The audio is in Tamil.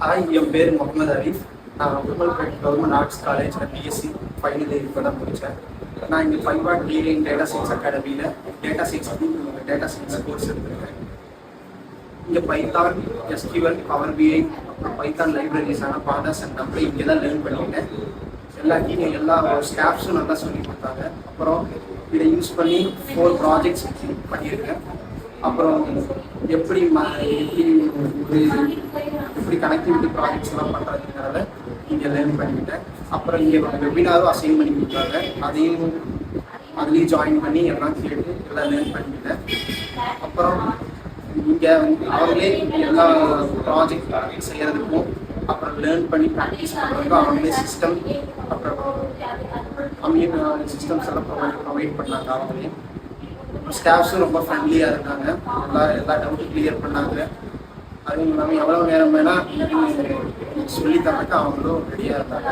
ஹாய், என் பேர் முகமது அலீஃப். நான் உமல்பேட் கவர்மெண்ட் ஆர்ட்ஸ் காலேஜில் பிஎஸ்சி ஃபைனல் இயர் இப்போ தான் முடித்தேன். நான் இங்கே 5 வாட் டிகிரி டேட்டா சயின்ஸ் அகாடமியில் டேட்டா சயின்ஸ் கோர்ஸ் எடுத்துருக்கேன். இங்கே பைத்தான், எஸ்கியூஎல், பவர் பிஐ, அப்புறம் பைத்தான் லைப்ரரிஸான பாண்டாஸ் அண்ட் நம்பரை இங்கே தான் லேர்ன் பண்ணிட்டேன். எல்லா ஸ்டாஃப்ஸும் நல்லா சொல்லி கொடுத்தாங்க. அப்புறம் இதை யூஸ் பண்ணி 4 ப்ராஜெக்ட்ஸ் பண்ணியிருக்கேன். அப்புறம் எப்படி கனெக்டிவிட்டி ப்ராஜெக்ட்ஸ்லாம் பண்ணுறதுங்கிறத இங்கே லேர்ன் பண்ணிக்கிட்டேன். அப்புறம் இங்கே வெபினாரும் அசைன் பண்ணி கொடுத்தாங்க. அதுலேயும் ஜாயின் பண்ணி எல்லாம் கேட்டு எல்லாம் லேர்ன் பண்ணிக்கிட்டேன். அப்புறம் இங்கே அவங்களே எல்லா ப்ராஜெக்ட் செய்கிறதுக்கும் அப்புறம் லேர்ன் பண்ணி ப்ராக்டிஸ் பண்ணுறதுக்கும் அவங்களே சிஸ்டம் அப்புறம் சிஸ்டம்ஸ் எல்லாம் ப்ரொவைட் பண்ணாங்க. அவங்களே ஸ்டாஃப்ஸும் ரொம்ப ஃப்ரெண்ட்லியாக இருந்தாங்க. எல்லா டவுட்டும் கிளியர் பண்ணாங்க. அதுவும் இல்லாமல் எவ்வளோ நேரம் வேணால் சொல்லி தரக்கு அவங்களும் ரெடியாக இருந்தாங்க.